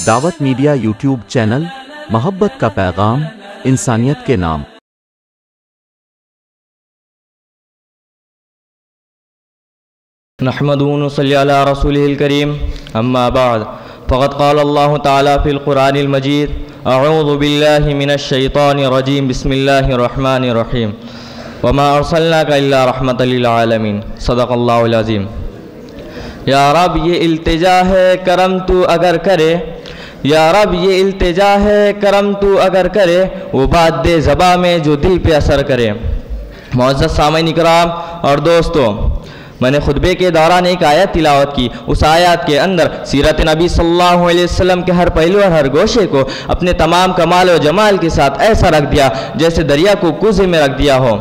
دعوت media YouTube channel, محبت کا پیغام، انسانیت کے نام۔ نحمد و نصلی علی رسولہ الکریم، اما بعد فقد قال اللہ تعالی فی القرآن المجید اعوذ باللہ من الشیطان الرجیم بسم اللہ الرحمن الرحیم وما ارسلناک الا رحمۃ للعالمین صدق اللہ العظیم۔ یا رب یہ التجا ہے کرم تو اگر کرے، یا رب یہ التجا ہے کرم تو اگر کرے، وہ بات دے زباں میں جو دل پہ اثر کرے۔ معزز سامعین اکرام اور دوستو، میں نے خطبے کے دوران ایک آیت تلاوت کی۔ اس آیات کے اندر سیرت نبی صلی اللہ علیہ وسلم کے ہر پہلو اور ہر گوشے کو اپنے تمام کمال و جمال کے ساتھ ایسا رکھ دیا جیسے دریا کو کوزے میں رکھ دیا ہو۔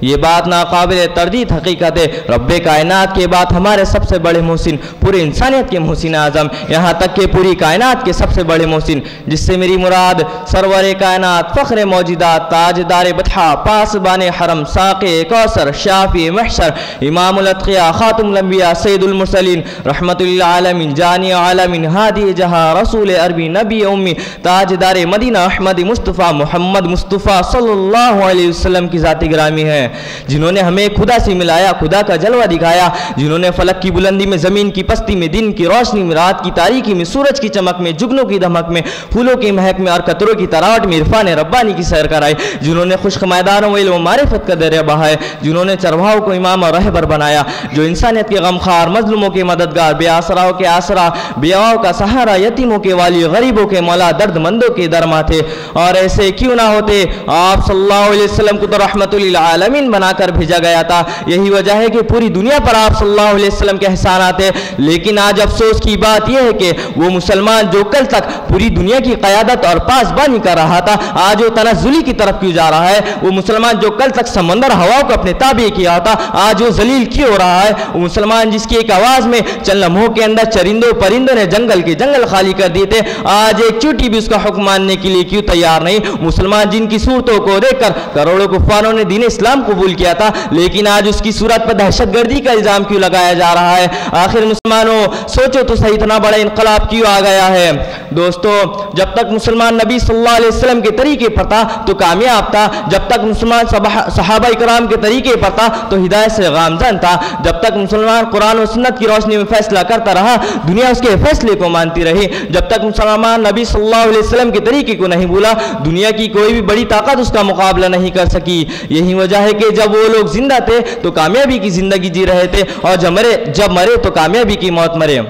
یہ بات ناقابل تردید حقیقت ہے۔ رب کائنات کے بعد ہمارے سب سے بڑے محسن، پورے انسانیت کے محسن اعظم، یہاں تک کہ پوری کائنات کے سب سے بڑے محسن، جس سے میری مراد سرور کائنات، فخر موجودات، تاجدار بطحا، پاسبان حرم، ساقِ کوثر، شافی محشر، امام الاتقیاء، خاتم الانبیاء، سید المرسلین، رحمت للعالمین، جانی عالمین، ہادی جہاں، رسول عربی، نبی امی، تاجدار مدینہ، احمد مصطفیٰ، محمد مصطفیٰ صلی اللہ علیہ وسلم کی ذات گرامی ہے، جنہوں نے ہمیں خدا سے ملایا، خدا کا جلوہ دکھایا، جنہوں نے فلک کی بلندی میں، زمین کی پستی میں، دن کی روشنی میں، رات کی تاریکی میں، سورج کی چمک میں، جگنوں کی دھمک میں، پھولوں کی مہک میں اور قطروں کی تراوٹ میں عرفان ربانی کی سیر کرائی، جنہوں نے خشک میدانوں میں علم و معرفت کا دریا بہائے، جنہوں نے چرواہوں کو امام اور رہبر بنایا، جو انسانیت کے غمخوار، مظلوموں کے مددگار، بے آسراؤں کے آسرا، بیواؤں کا سہارا، یتیموں کے والی، غریبوں کے مولا، درد مندوں کے درما تھے۔ اور ایسے کیوں نہ ہوتے، آپ صلی اللہ علیہ وسلم کو تو رحمت للعالمین بنا کر بھیجا گیا تھا۔ یہی وجہ ہے کہ پوری دنیا پر آپ صلی اللہ علیہ وسلم کے احسانات ہیں۔ لیکن آج افسوس کی بات یہ ہے کہ وہ مسلمان جو کل تک پوری دنیا کی قیادت اور پاسبانی کر رہا تھا، آج وہ تنزلی کی طرف کیوں جا رہا ہے؟ وہ مسلمان جو کل تک سمندر ہواؤں کو اپنے تابع کیا تھا، آج وہ ذلیل کیوں ہو رہا ہے؟ وہ مسلمان جس کی ایک آواز میں چند لمحوں کے اندر چرندوں پرندوں نے جنگل کے جنگل خالی کر دیے تھے، آج ایک چوٹی بھی اس کا حکم ماننے کے لیے کیوں تیار نہیں؟ مسلمان جن کی صورتوں کو دیکھ کر کروڑوں کفاروں نے دین اسلام قبول کیا تھا، لیکن آج اس کی صورت پر دہشت گردی کا الزام کیوں لگایا جا رہا ہے؟ آخر مسلمانوں سوچو تو صحیح، اتنا بڑا انقلاب کیوں آ گیا ہے؟ دوستو، جب تک مسلمان نبی صلی اللہ علیہ وسلم کے طریقے پر تھا تو کامیاب تھا، جب تک مسلمان صحابہ کرام کے طریقے پر تھا تو ہدایت سے گامزن تھا، جب تک مسلمان قرآن و سنت کی روشنی میں فیصلہ کرتا رہا دنیا اس کے فیصلے کو مانتی رہی، جب تک مسلمان نبی صلی اللہ علیہ وسلم کے طریقے کو نہیں بھولا دنیا کی کوئی بھی بڑی طاقت اس کا مقابلہ نہیں کر سکی۔ یہی وجہ ہے کہ جب وہ لوگ زندہ تھے تو کامیابی کی زندگی جی رہے تھے، اور جب مرے تو کامیابی کی موت مرے۔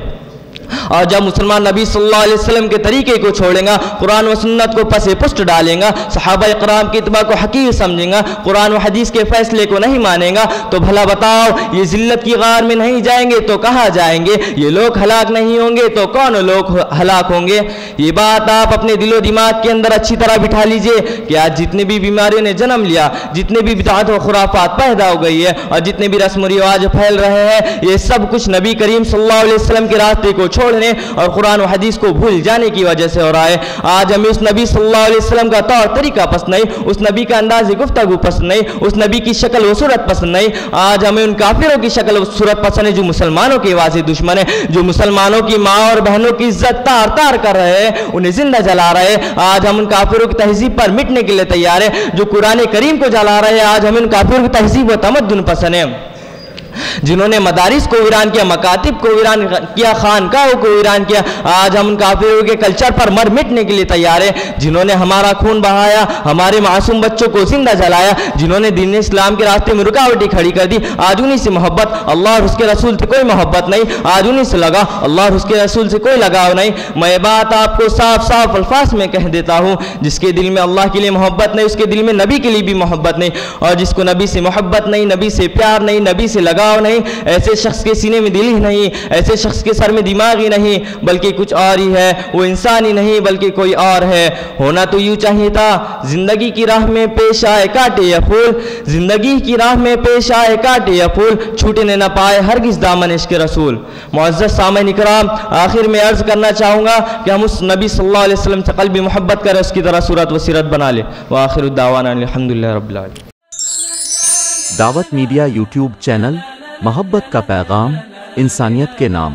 اور جب مسلمان نبی صلی اللہ علیہ وسلم کے طریقے کو چھوڑیں گا، قرآن و سنت کو پس پشت ڈالیں گا، صحابہ اکرام کی اتباع کو حقیر سمجھیں گا، قرآن و حدیث کے فیصلے کو نہیں مانیں گا، تو بھلا بتاؤ یہ ذلت کی غار میں نہیں جائیں گے تو کہاں جائیں گے؟ یہ لوگ ہلاک نہیں ہوں گے تو کون لوگ ہلاک ہوں گے؟ یہ بات آپ اپنے دل و دماغ کے اندر اچھی طرح بٹھا لیجئے کہ آج جتنے بھی بیماریوں نے جنم لیا، جتنے بھی بدعات و خرافات پیدا ہو گئی ہے، اور جتنے بھی رسم و رواج پھیل رہے ہیں، یہ سب کچھ نبی کریم صلی اللہ علیہ وسلم کے راستے کو چھوڑنے اور قرآن و حدیث کو بھول جانے کی وجہ سے ہو رہا ہے۔ آج ہمیں اس نبی صلی اللہ علیہ وسلم کا طور طریقہ پسند نہیں، اس نبی کا انداز گفتگو پسند نہیں، اس نبی کی شکل و صورت پسند نہیں، آج ہمیں ان کافروں کی شکل و صورت پسند ہے جو مسلمانوں کے واضح دشمن ہیں، جو مسلمانوں کی ماں اور بہنوں کی عزت تار تار کر رہے ہیں، انہیں زندہ جلا رہے ہیں۔ آج ہم ان کافروں کی تہذیب پر مٹنے کے لیے تیار ہیں جو قرآن کریم کو جلا رہے ہیں۔ آج ہمیں ان کافروں کی تہذیب و تمدن پسند ہے جنہوں نے مدارس کو ویران کیا، مکاتب کو ویران کیا، خانقاہوں کو ویران کیا۔ آج ہم ان کافروں کے کلچر پر مر مٹنے کے لیے تیار ہیں جنہوں نے ہمارا خون بہایا، ہمارے معصوم بچوں کو زندہ جلایا، جنہوں نے دین اسلام کے راستے میں رکاوٹیں کھڑی کر دی۔ آج انہی سے محبت، اللہ اور اس کے رسول سے کوئی محبت نہیں، آج انہی سے لگا، اللہ اور اس کے رسول سے کوئی لگاؤ نہیں۔ میں بات آپ کو صاف صاف الفاظ میں کہہ دیتا ہوں، جس کے دل میں اللہ کے لیے محبت نہیں، اس کے دل میں نبی کے لیے بھی محبت نہیں، اور جس کو نبی سے محبت نہیں، نبی سے پیار نہیں، نبی سے لگاؤ نہیں، ایسے شخص کے سینے میں دل ہی نہیں، ایسے شخص کے سر میں دماغ ہی نہیں، بلکہ کچھ اور ہی ہے، وہ انسان ہی نہیں بلکہ کوئی اور ہے۔ ہونا تو یوں چاہیے تھا، زندگی کی راہ میں پیش آئے کانٹے یا پھول، زندگی کی راہ میں پیش آئے کانٹے یا پھول، چھوٹنے نہ پائے ہرگز دامن عشق رسول۔ معزز سامعین اکرام، آخر میں عرض کرنا چاہوں گا کہ ہم اس نبی صلی اللہ علیہ وسلم سے قلبی محبت کریں، اس کی طرح صورت و سیرت بنا لیں۔ وآخر الدعوانا الحمدللہ رب العالمین۔ دعوت میڈیا یوٹیوب چینل، محبت کا پیغام، انسانیت کے نام۔